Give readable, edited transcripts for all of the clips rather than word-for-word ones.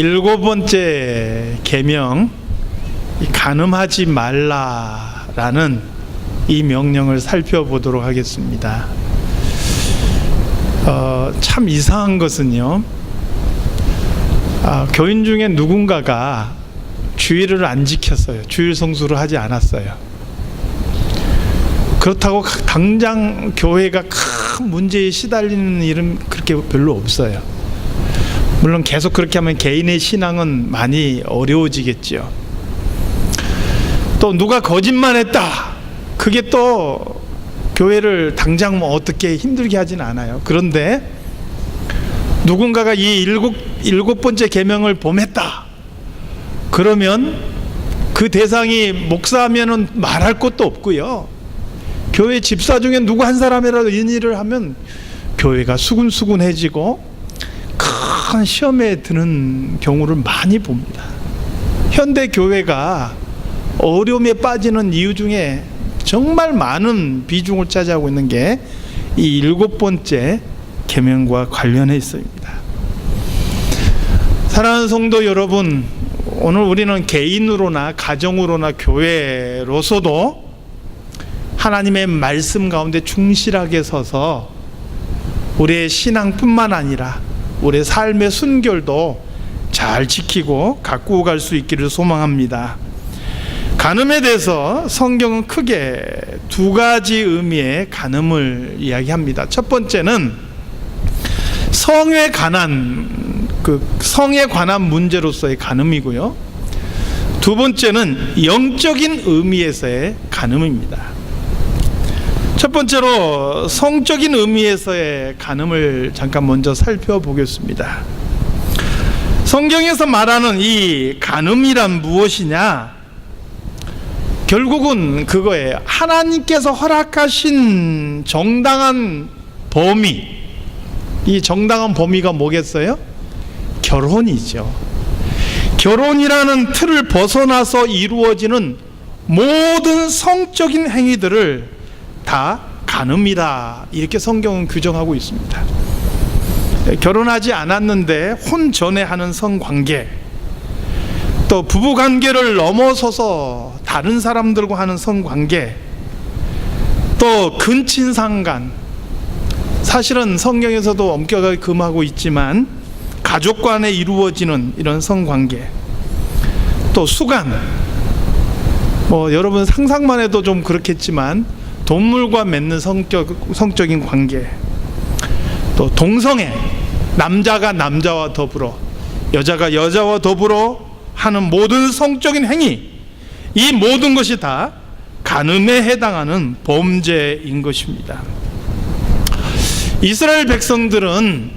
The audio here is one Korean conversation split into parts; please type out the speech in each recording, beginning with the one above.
일곱 번째 계명, 간음하지 말라라는 이 명령을 살펴보도록 하겠습니다. 참 이상한 것은요, 교인 중에 누군가가 주일을 안 지켰어요. 주일 성수를 하지 않았어요. 그렇다고 당장 교회가 큰 문제에 시달리는 일은 그렇게 별로 없어요. 물론 계속 그렇게 하면 개인의 신앙은 많이 어려워지겠죠. 또 누가 거짓말했다, 그게 또 교회를 당장 뭐 어떻게 힘들게 하진 않아요. 그런데 누군가가 이 일곱 번째 계명을 범했다, 그러면 그 대상이 목사하면은 말할 것도 없고요, 교회 집사 중에 누구 한 사람이라도 이 일을 하면 교회가 수군수군해지고 큰 시험에 드는 경우를 많이 봅니다. 현대 교회가 어려움에 빠지는 이유 중에 정말 많은 비중을 차지하고 있는 게 이 일곱 번째 계명과 관련해 있습니다. 사랑하는 성도 여러분, 오늘 우리는 개인으로나 가정으로나 교회로서도 하나님의 말씀 가운데 충실하게 서서 우리의 신앙뿐만 아니라 우리의 삶의 순결도 잘 지키고 가꾸어 갈 수 있기를 소망합니다. 간음에 대해서 성경은 크게 두 가지 의미의 간음을 이야기합니다. 첫 번째는 성에 관한 문제로서의 간음이고요, 두 번째는 영적인 의미에서의 간음입니다. 첫 번째로 성적인 의미에서의 간음을 잠깐 먼저 살펴보겠습니다. 성경에서 말하는 이 간음이란 무엇이냐? 결국은 그거예요. 하나님께서 허락하신 정당한 범위, 이 정당한 범위가 뭐겠어요? 결혼이죠. 결혼이라는 틀을 벗어나서 이루어지는 모든 성적인 행위들을 다 간음이다, 이렇게 성경은 규정하고 있습니다. 결혼하지 않았는데 혼 전에 하는 성관계, 또 부부관계를 넘어서서 다른 사람들과 하는 성관계, 또 근친상간, 사실은 성경에서도 엄격하게 금하고 있지만 가족 간에 이루어지는 이런 성관계, 또 수간, 여러분 상상만 해도 좀 그렇겠지만 동물과 맺는 성적인 관계, 또 동성애, 남자가 남자와 더불어 여자가 여자와 더불어 하는 모든 성적인 행위, 이 모든 것이 다 간음에 해당하는 범죄인 것입니다. 이스라엘 백성들은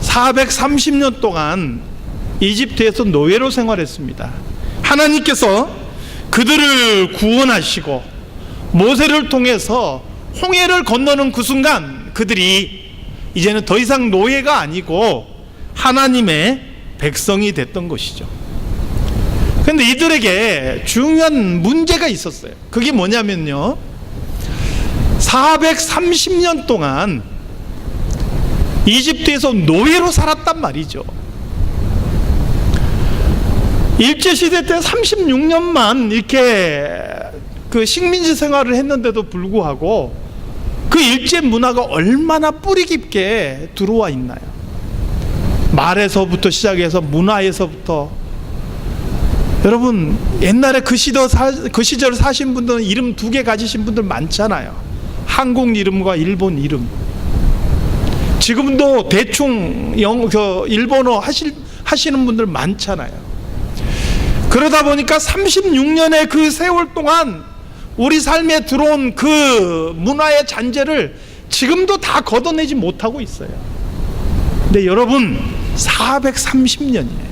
430년 동안 이집트에서 노예로 생활했습니다. 하나님께서 그들을 구원하시고 모세를 통해서 홍해를 건너는 그 순간 그들이 이제는 더 이상 노예가 아니고 하나님의 백성이 됐던 것이죠. 그런데 이들에게 중요한 문제가 있었어요. 그게 뭐냐면요, 430년 동안 이집트에서 노예로 살았단 말이죠. 일제시대 때 36년만 이렇게 그 식민지 생활을 했는데도 불구하고 그 일제 문화가 얼마나 뿌리 깊게 들어와 있나요? 말에서부터 시작해서 문화에서부터. 여러분, 옛날에 그 시절 사신 분들은 이름 두 개 가지신 분들 많잖아요. 한국 이름과 일본 이름. 지금도 대충 일본어 하시는 분들 많잖아요. 그러다 보니까 36년의 그 세월 동안 우리 삶에 들어온 그 문화의 잔재를 지금도 다 걷어내지 못하고 있어요. 근데 여러분, 430년이에요.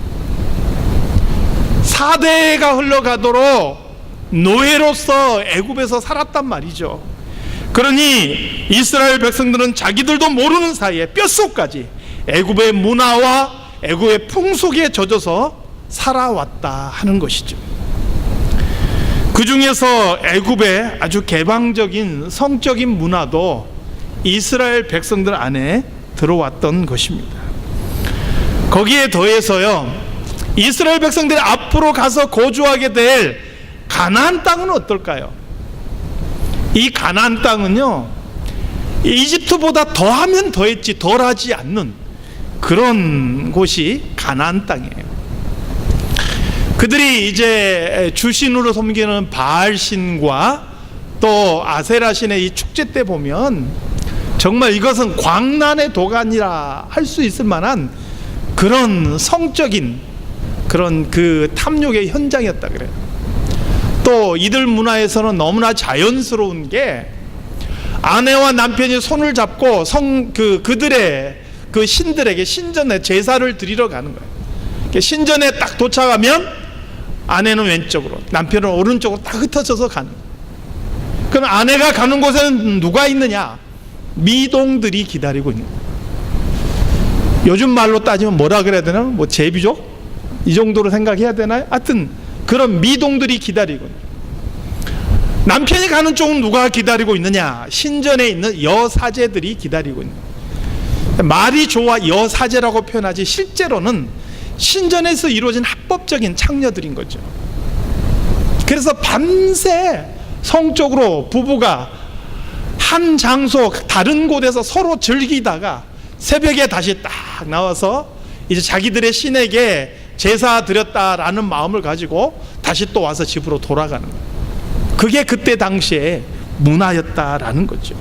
4대가 흘러가도록 노예로서 애굽에서 살았단 말이죠. 그러니 이스라엘 백성들은 자기들도 모르는 사이에 뼛속까지 애굽의 문화와 애굽의 풍속에 젖어서 살아왔다 하는 것이죠. 그 중에서 애굽의 아주 개방적인 성적인 문화도 이스라엘 백성들 안에 들어왔던 것입니다. 거기에 더해서요, 이스라엘 백성들이 앞으로 가서 거주하게 될 가나안 땅은 어떨까요? 이 가나안 땅은요, 이집트보다 더하면 더했지 덜하지 않는 그런 곳이 가나안 땅이에요. 그들이 이제 주신으로 섬기는 바알신과 또 아세라신의 이 축제 때 보면 정말 이것은 광란의 도가니라 할 수 있을 만한 그런 성적인 그런 그 탐욕의 현장이었다 그래요. 또 이들 문화에서는 너무나 자연스러운 게 아내와 남편이 손을 잡고 그들의 그 신들에게 신전에 제사를 드리러 가는 거예요. 신전에 딱 도착하면 아내는 왼쪽으로, 남편은 오른쪽으로 딱 흩어져서 가는 거예요. 그럼 아내가 가는 곳에는 누가 있느냐? 미동들이 기다리고 있는 거예요. 요즘 말로 따지면 뭐라 그래야 되나? 뭐 제비족? 이 정도로 생각해야 되나요? 하여튼 그런 미동들이 기다리고 있는 거예요. 남편이 가는 쪽은 누가 기다리고 있느냐? 신전에 있는 여사제들이 기다리고 있는 거예요. 말이 좋아 여사제라고 표현하지 실제로는 신전에서 이루어진 합법적인 창녀들인 거죠. 그래서 밤새 성적으로 부부가 한 장소 다른 곳에서 서로 즐기다가 새벽에 다시 딱 나와서 이제 자기들의 신에게 제사 드렸다라는 마음을 가지고 다시 또 와서 집으로 돌아가는 거예요. 그게 그때 당시에 문화였다라는 거죠.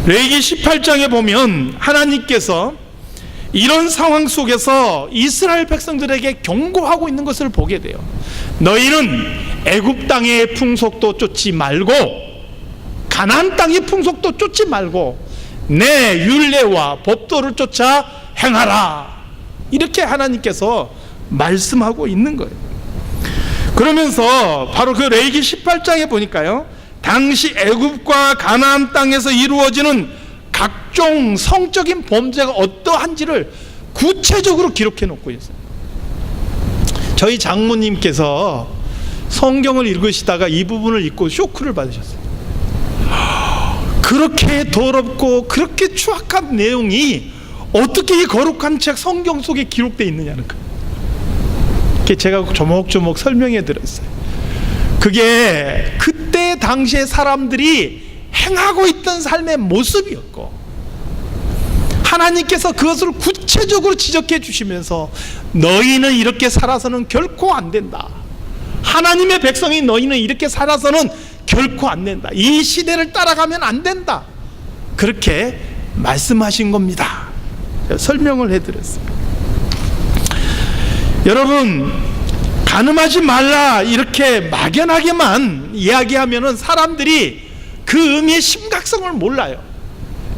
레위기 18장에 보면 하나님께서 이런 상황 속에서 이스라엘 백성들에게 경고하고 있는 것을 보게 돼요. 너희는 애굽 땅의 풍속도 쫓지 말고 가나안 땅의 풍속도 쫓지 말고 내 율례와 법도를 쫓아 행하라. 이렇게 하나님께서 말씀하고 있는 거예요. 그러면서 바로 그 레위기 18장에 보니까요, 당시 애굽과 가나안 땅에서 이루어지는 각종 성적인 범죄가 어떠한지를 구체적으로 기록해 놓고 있어요. 저희 장모님께서 성경을 읽으시다가 이 부분을 읽고 쇼크를 받으셨어요. 그렇게 더럽고 그렇게 추악한 내용이 어떻게 이 거룩한 책 성경 속에 기록되어 있느냐는 거예요. 제가 조목조목 설명해 드렸어요. 그게 그때 당시에 사람들이 행하고 있던 삶의 모습이었고, 하나님께서 그것을 구체적으로 지적해 주시면서 너희는 이렇게 살아서는 결코 안 된다. 하나님의 백성이 너희는 이렇게 살아서는 결코 안 된다. 이 시대를 따라가면 안 된다. 그렇게 말씀하신 겁니다. 제가 설명을 해드렸어요. 여러분, 간음하지 말라 이렇게 막연하게만 이야기하면은 사람들이 그 의미의 심각성을 몰라요.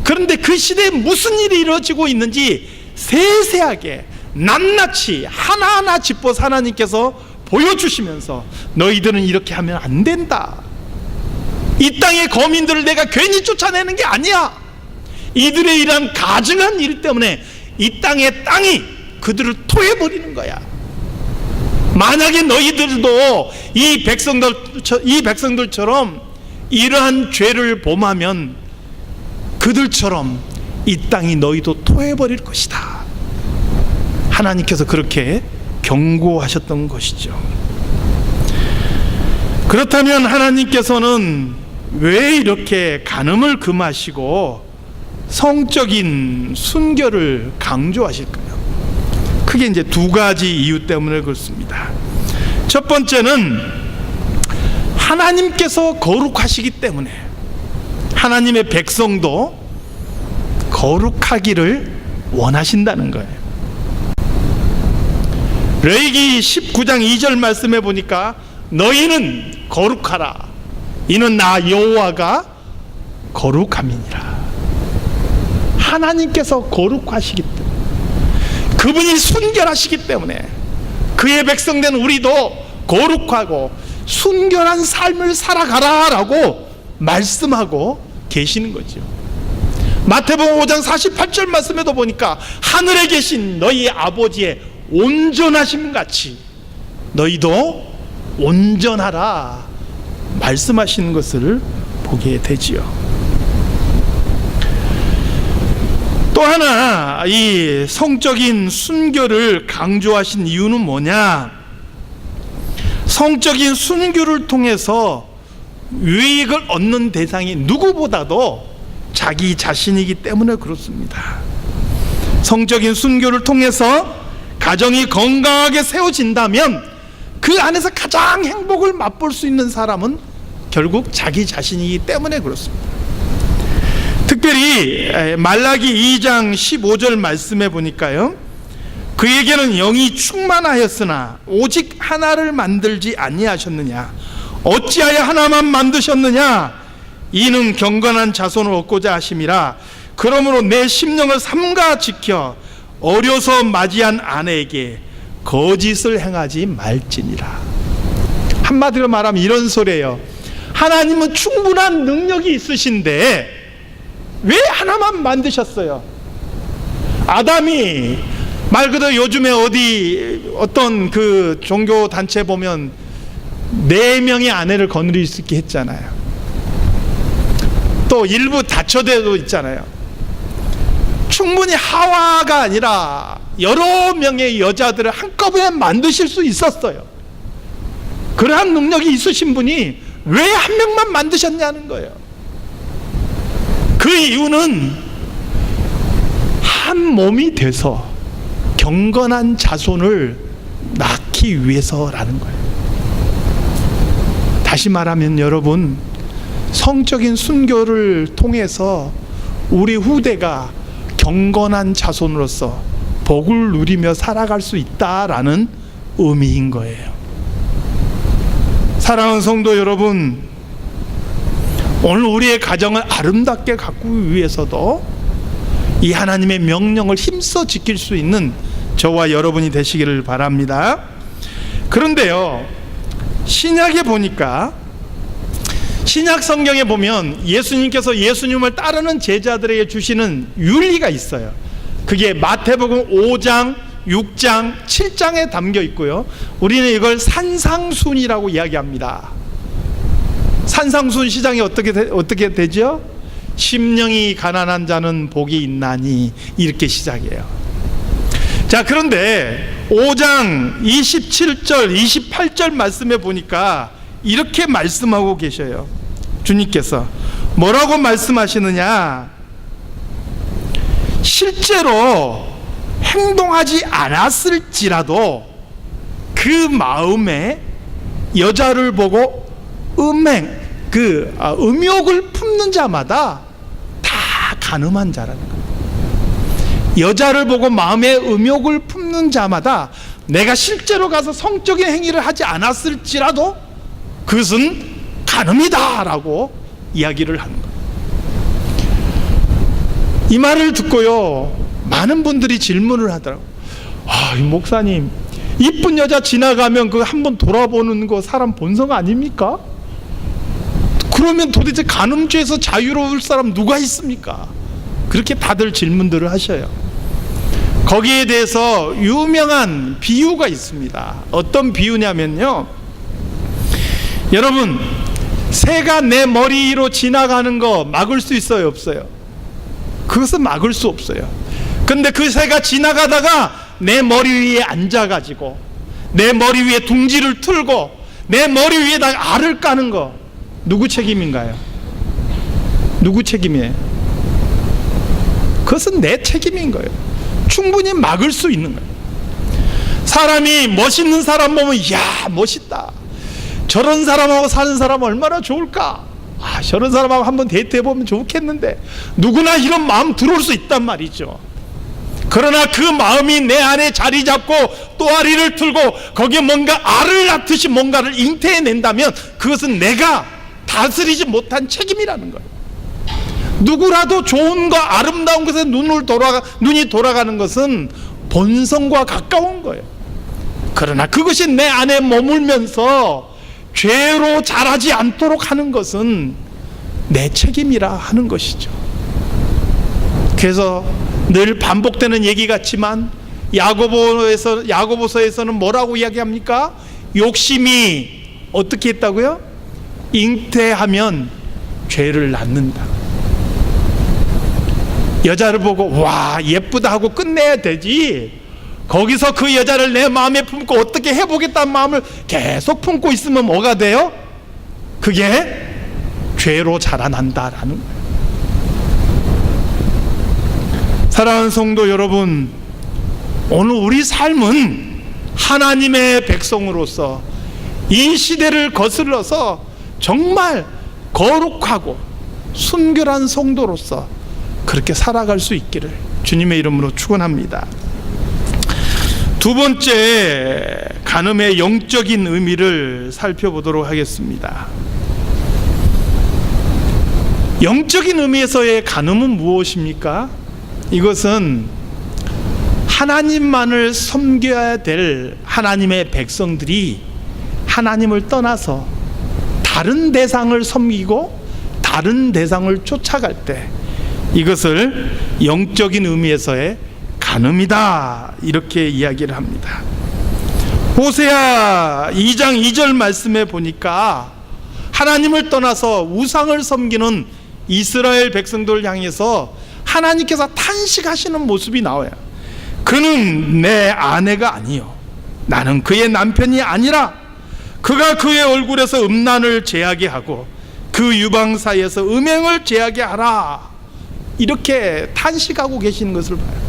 그런데 그 시대에 무슨 일이 이루어지고 있는지 세세하게 낱낱이 하나하나 짚어서 하나님께서 보여주시면서 너희들은 이렇게 하면 안 된다. 이 땅의 거민들을 내가 괜히 쫓아내는 게 아니야. 이들의 이러한 가증한 일 때문에 이 땅이 그들을 토해버리는 거야. 만약에 너희들도 이 백성들처럼 이러한 죄를 범하면 그들처럼 이 땅이 너희도 토해버릴 것이다. 하나님께서 그렇게 경고하셨던 것이죠. 그렇다면 하나님께서는 왜 이렇게 간음을 금하시고 성적인 순결을 강조하실까요? 크게 이제 두 가지 이유 때문에 그렇습니다. 첫 번째는 하나님께서 거룩하시기 때문에 하나님의 백성도 거룩하기를 원하신다는 거예요. 레위기 19장 2절 말씀해 보니까 너희는 거룩하라. 이는 나 여호와가 거룩함이니라. 하나님께서 거룩하시기 때문에, 그분이 순결하시기 때문에 그의 백성된 우리도 거룩하고 순결한 삶을 살아가라 라고 말씀하고 계시는 거죠. 마태복음 5장 48절 말씀에도 보니까 하늘에 계신 너희 아버지의 온전하심 같이 너희도 온전하라 말씀하시는 것을 보게 되지요. 또 하나 이 성적인 순교를 강조하신 이유는 뭐냐? 성적인 순교를 통해서 유익을 얻는 대상이 누구보다도 자기 자신이기 때문에 그렇습니다. 성적인 순교를 통해서 가정이 건강하게 세워진다면 그 안에서 가장 행복을 맛볼 수 있는 사람은 결국 자기 자신이기 때문에 그렇습니다. 특별히 말라기 2장 15절 말씀해 보니까요, 그에게는 영이 충만하였으나 오직 하나를 만들지 아니하셨느냐? 어찌하여 하나만 만드셨느냐? 이는 경건한 자손을 얻고자 하심이라. 그러므로 내 심령을 삼가 지켜 어려서 맞이한 아내에게 거짓을 행하지 말지니라. 한마디로 말하면 이런 소리예요. 하나님은 충분한 능력이 있으신데 왜 하나만 만드셨어요? 아담이 말 그대로 요즘에 어떤 그 종교 단체 보면 4명의 아내를 거느릴 수 있게 했잖아요. 또 일부 다처제도 있잖아요. 충분히 하와가 아니라 여러 명의 여자들을 한꺼번에 만드실 수 있었어요. 그러한 능력이 있으신 분이 왜 한 명만 만드셨냐는 거예요. 그 이유는 한 몸이 돼서 경건한 자손을 낳기 위해서라는 거예요. 다시 말하면 여러분, 성적인 순교를 통해서 우리 후대가 경건한 자손으로서 복을 누리며 살아갈 수 있다라는 의미인 거예요. 사랑하는 성도 여러분, 오늘 우리의 가정을 아름답게 가꾸기 위해서도 이 하나님의 명령을 힘써 지킬 수 있는 저와 여러분이 되시기를 바랍니다. 그런데요, 신약에 보니까, 신약 성경에 보면 예수님께서 예수님을 따르는 제자들에게 주시는 윤리가 있어요. 그게 마태복음 5장, 6장, 7장에 담겨 있고요, 우리는 이걸 산상순이라고 이야기합니다. 산상순 시장이 어떻게 되죠? 심령이 가난한 자는 복이 있나니, 이렇게 시작해요. 자, 그런데 5장 27절 28절 말씀에 보니까 이렇게 말씀하고 계셔요. 주님께서 뭐라고 말씀하시느냐? 실제로 행동하지 않았을지라도 그 마음에 여자를 보고 음욕을 품는 자마다 다 간음한 자라는 거예요. 여자를 보고 마음에 음욕을 품는 자마다 내가 실제로 가서 성적인 행위를 하지 않았을지라도 그것은 간음이다 라고 이야기를 하는 거예요. 이 말을 듣고요, 많은 분들이 질문을 하더라고요. 이 목사님, 이쁜 여자 지나가면 그 한번 돌아보는 거 사람 본성 아닙니까? 그러면 도대체 간음죄에서 자유로울 사람 누가 있습니까? 그렇게 다들 질문들을 하셔요. 거기에 대해서 유명한 비유가 있습니다. 어떤 비유냐면요, 여러분, 새가 내 머리로 지나가는 거 막을 수 있어요, 없어요? 그것은 막을 수 없어요. 근데 그 새가 지나가다가 내 머리 위에 앉아가지고 내 머리 위에 둥지를 틀고 내 머리 위에다가 알을 까는 거, 누구 책임인가요? 누구 책임이에요? 그것은 내 책임인 거예요. 충분히 막을 수 있는 거예요. 사람이 멋있는 사람 보면 이야 멋있다, 저런 사람하고 사는 사람 얼마나 좋을까, 저런 사람하고 한번 데이트해보면 좋겠는데, 누구나 이런 마음 들어올 수 있단 말이죠. 그러나 그 마음이 내 안에 자리 잡고 또아리를 틀고 거기에 뭔가 알을 낳듯이 뭔가를 잉태해낸다면 그것은 내가 다스리지 못한 책임이라는 거예요. 누구라도 좋은 거, 아름다운 것에 눈이 돌아가는 것은 본성과 가까운 거예요. 그러나 그것이 내 안에 머물면서 죄로 자라지 않도록 하는 것은 내 책임이라 하는 것이죠. 그래서 늘 반복되는 얘기 같지만 야고보서에서는 뭐라고 이야기합니까? 욕심이 어떻게 했다고요? 잉태하면 죄를 낳는다. 여자를 보고 와 예쁘다 하고 끝내야 되지, 거기서 그 여자를 내 마음에 품고 어떻게 해보겠다는 마음을 계속 품고 있으면 뭐가 돼요? 그게 죄로 자라난다라는 거예요. 사랑하는 성도 여러분, 오늘 우리 삶은 하나님의 백성으로서 이 시대를 거슬러서 정말 거룩하고 순결한 성도로서 그렇게 살아갈 수 있기를 주님의 이름으로 축원합니다. 두 번째, 간음의 영적인 의미를 살펴보도록 하겠습니다. 영적인 의미에서의 간음은 무엇입니까? 이것은 하나님만을 섬겨야 될 하나님의 백성들이 하나님을 떠나서 다른 대상을 섬기고 다른 대상을 쫓아갈 때, 이것을 영적인 의미에서의 간음이다, 이렇게 이야기를 합니다. 호세아 2장 2절 말씀에 보니까 하나님을 떠나서 우상을 섬기는 이스라엘 백성들을 향해서 하나님께서 탄식하시는 모습이 나와요. 그는 내 아내가 아니요, 나는 그의 남편이 아니라 그가 그의 얼굴에서 음란을 제하게 하고 그 유방 사이에서 음행을 제하게 하라, 이렇게 탄식하고 계시는 것을 봐요.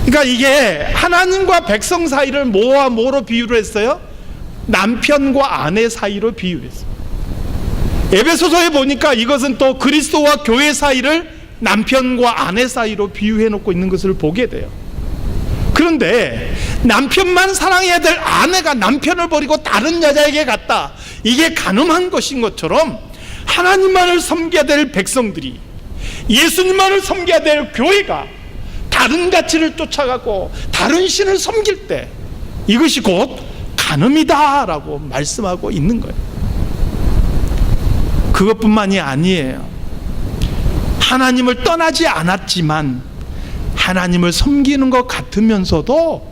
그러니까 이게 하나님과 백성 사이를 뭐와 뭐로 비유를 했어요? 남편과 아내 사이로 비유를 했어요. 에베소서에 보니까 이것은 또 그리스도와 교회 사이를 남편과 아내 사이로 비유해 놓고 있는 것을 보게 돼요. 그런데 남편만 사랑해야 될 아내가 남편을 버리고 다른 여자에게 갔다, 이게 간음한 것인 것처럼 하나님만을 섬겨야 될 백성들이, 예수님만을 섬겨야 될 교회가 다른 가치를 쫓아가고 다른 신을 섬길 때 이것이 곧 간음이다라고 말씀하고 있는 거예요. 그것뿐만이 아니에요. 하나님을 떠나지 않았지만 하나님을 섬기는 것 같으면서도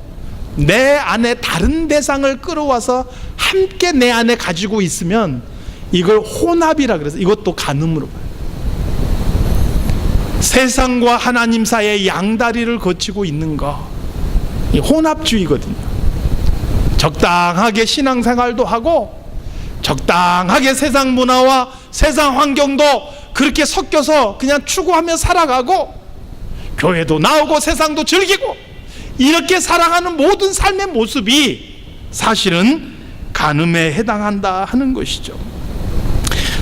내 안에 다른 대상을 끌어와서 함께 내 안에 가지고 있으면 이걸 혼합이라 그래서 이것도 간음으로 봐요. 세상과 하나님 사이의 양다리를 거치고 있는 거, 이 혼합주의거든요. 적당하게 신앙생활도 하고 적당하게 세상 문화와 세상 환경도 그렇게 섞여서 그냥 추구하며 살아가고 교회도 나오고 세상도 즐기고 이렇게 살아가는 모든 삶의 모습이 사실은 간음에 해당한다 하는 것이죠.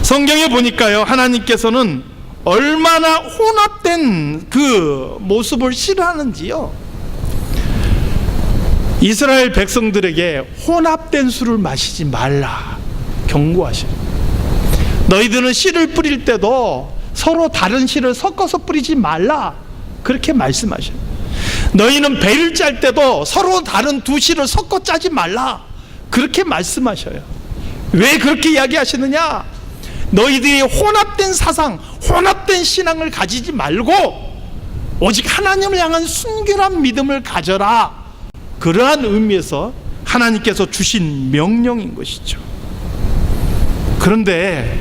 성경에 보니까요, 하나님께서는 얼마나 혼합된 그 모습을 싫어하는지요. 이스라엘 백성들에게 혼합된 술을 마시지 말라 경고하셔요. 너희들은 씨를 뿌릴 때도 서로 다른 씨를 섞어서 뿌리지 말라, 그렇게 말씀하셔요. 너희는 배를 짤 때도 서로 다른 두 씨를 섞어 짜지 말라, 그렇게 말씀하셔요. 왜 그렇게 이야기하시느냐? 너희들이 혼합된 사상, 혼합된 신앙을 가지지 말고 오직 하나님을 향한 순결한 믿음을 가져라, 그러한 의미에서 하나님께서 주신 명령인 것이죠. 그런데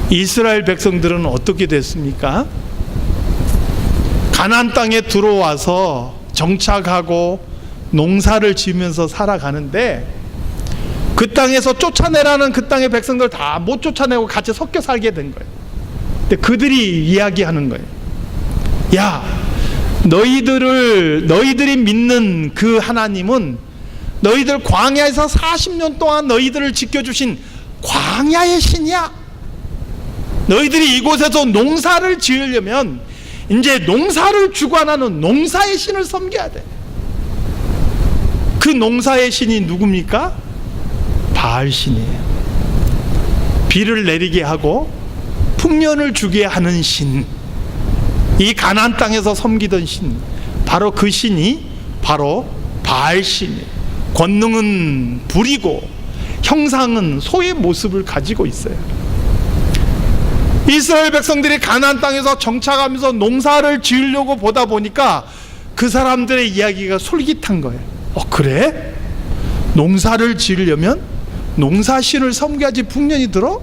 이스라엘 백성들은 어떻게 됐습니까? 가나안 땅에 들어와서 정착하고 농사를 지으면서 살아가는데 그 땅에서 쫓아내라는 그 땅의 백성들 다 못 쫓아내고 같이 섞여 살게 된 거예요. 근데 그들이 이야기하는 거예요. 야, 너희들이 믿는 그 하나님은 너희들 광야에서 40년 동안 너희들을 지켜주신 광야의 신이야. 너희들이 이곳에서 농사를 지으려면 이제 농사를 주관하는 농사의 신을 섬겨야 돼. 그 농사의 신이 누굽니까? 바알 신이에요. 비를 내리게 하고 풍년을 주게 하는 신, 이 가나안 땅에서 섬기던 신, 바로 그 신이 바로 바알 신이에요. 권능은 불이고 형상은 소의 모습을 가지고 있어요. 이스라엘 백성들이 가나안 땅에서 정착하면서 농사를 지으려고 보다 보니까 그 사람들의 이야기가 솔깃한 거예요. 그래? 농사를 지으려면 농사신을 섬겨야지 풍년이 들어?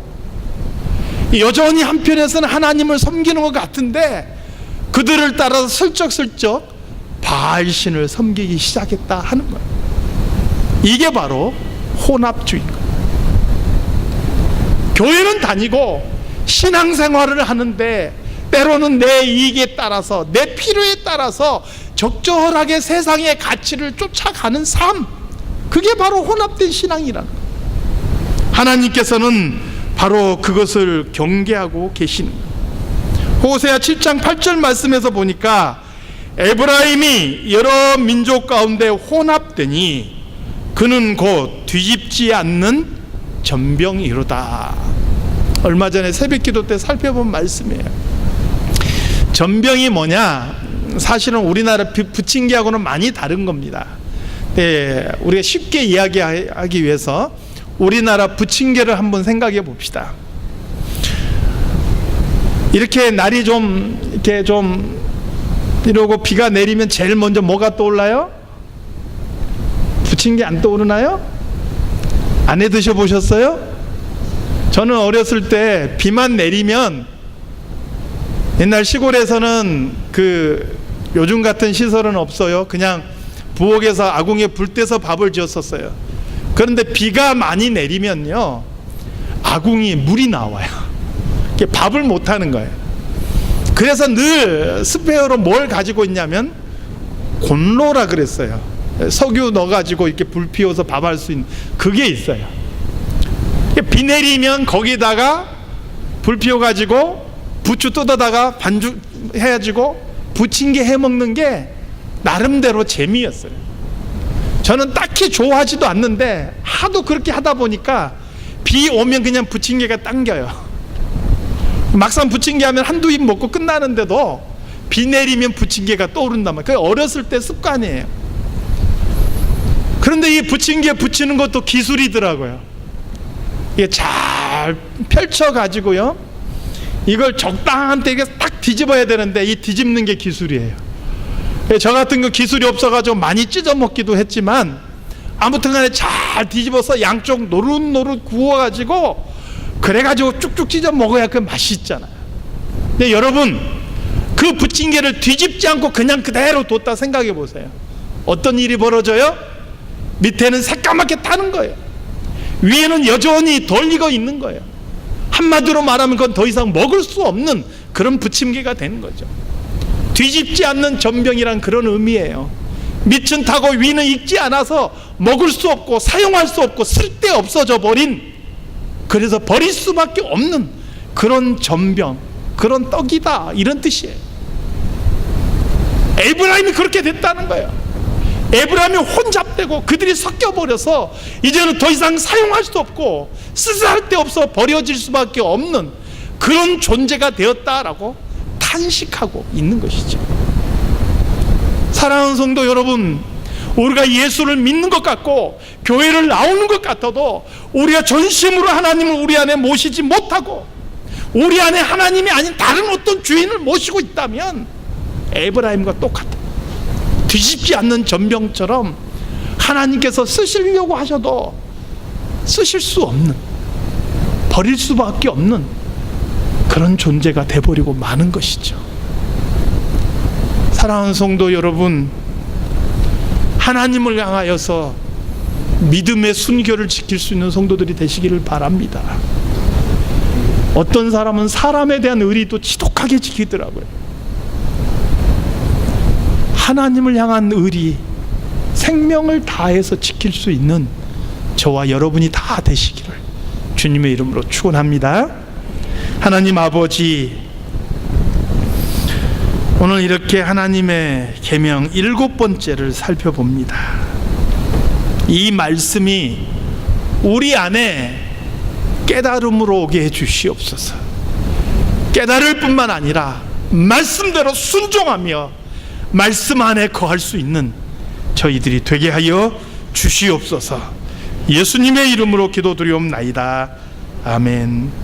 여전히 한편에서는 하나님을 섬기는 것 같은데 그들을 따라서 슬쩍슬쩍 바알신을 섬기기 시작했다 하는 거예요. 이게 바로 혼합주의인 거예요. 교회는 다니고 신앙생활을 하는데 때로는 내 이익에 따라서, 내 필요에 따라서 적절하게 세상의 가치를 쫓아가는 삶, 그게 바로 혼합된 신앙이라는 거예요. 하나님께서는 바로 그것을 경계하고 계시는 거예요. 호세아 7장 8절 말씀에서 보니까 에브라임이 여러 민족 가운데 혼합되니 그는 곧 뒤집지 않는 전병이로다. 얼마 전에 새벽기도 때 살펴본 말씀이에요. 전병이 뭐냐? 사실은 우리나라 부침개하고는 많이 다른 겁니다. 네, 우리가 쉽게 이야기하기 위해서 우리나라 부침개를 한번 생각해 봅시다. 이렇게 날이 이렇게 이러고 비가 내리면 제일 먼저 뭐가 떠올라요? 부침개 안 떠오르나요? 안 해 드셔보셨어요? 저는 어렸을 때 비만 내리면, 옛날 시골에서는 요즘 같은 시설은 없어요. 그냥 부엌에서 아궁이에 불 떼서 밥을 지었었어요. 그런데 비가 많이 내리면요, 아궁이에 물이 나와요. 밥을 못 하는 거예요. 그래서 늘 스페어로 뭘 가지고 있냐면 곤로라 그랬어요. 석유 넣어가지고 이렇게 불 피워서 밥할 수 있는 그게 있어요. 비 내리면 거기다가 불 피워가지고 부추 뜯어다가 반죽 해가지고 부침개 해먹는 게 나름대로 재미였어요. 저는 딱히 좋아하지도 않는데 하도 그렇게 하다 보니까 비 오면 그냥 부침개가 당겨요. 막상 부침개 하면 한두 입 먹고 끝나는데도 비 내리면 부침개가 떠오른단 말이에요. 그게 어렸을 때 습관이에요. 그런데 이 부침개 붙이는 것도 기술이더라고요. 이게 잘 펼쳐가지고요, 이걸 적당한 때 딱 뒤집어야 되는데 이 뒤집는 게 기술이에요. 저 같은 거 기술이 없어가지고 많이 찢어 먹기도 했지만 아무튼 간에 잘 뒤집어서 양쪽 노릇노릇 구워가지고 그래가지고 쭉쭉 찢어 먹어야 그 맛이 있잖아요. 근데 여러분, 그 부침개를 뒤집지 않고 그냥 그대로 뒀다 생각해 보세요. 어떤 일이 벌어져요? 밑에는 새까맣게 타는 거예요. 위에는 여전히 덜 익어 있는 거예요. 한마디로 말하면 그건 더 이상 먹을 수 없는 그런 부침개가 되는 거죠. 뒤집지 않는 전병이란 그런 의미예요. 밑은 타고 위는 익지 않아서 먹을 수 없고 사용할 수 없고 쓸데없어져 버린, 그래서 버릴 수밖에 없는 그런 전병, 그런 떡이다, 이런 뜻이에요. 에브라임이 그렇게 됐다는 거예요. 에브라임이 혼잡되고 그들이 섞여버려서 이제는 더 이상 사용할 수 없고 쓸데없어 버려질 수밖에 없는 그런 존재가 되었다라고 탄식하고 있는 것이죠. 사랑하는 성도 여러분, 우리가 예수를 믿는 것 같고 교회를 나오는 것 같아도 우리가 전심으로 하나님을 우리 안에 모시지 못하고 우리 안에 하나님이 아닌 다른 어떤 주인을 모시고 있다면 에브라임과 똑같아. 뒤집지 않는 전병처럼 하나님께서 쓰시려고 하셔도 쓰실 수 없는, 버릴 수밖에 없는 그런 존재가 돼버리고 마는 것이죠. 사랑하는 성도 여러분, 하나님을 향하여서 믿음의 순결을 지킬 수 있는 성도들이 되시기를 바랍니다. 어떤 사람은 사람에 대한 의리도 지독하게 지키더라고요. 하나님을 향한 의리, 생명을 다해서 지킬 수 있는 저와 여러분이 다 되시기를 주님의 이름으로 축원합니다. 하나님 아버지, 오늘 이렇게 하나님의 계명 7번째를 살펴봅니다. 이 말씀이 우리 안에 깨달음으로 오게 해주시옵소서. 깨달을 뿐만 아니라 말씀대로 순종하며 말씀 안에 거할 수 있는 저희들이 되게 하여 주시옵소서. 예수님의 이름으로 기도드리옵나이다. 아멘.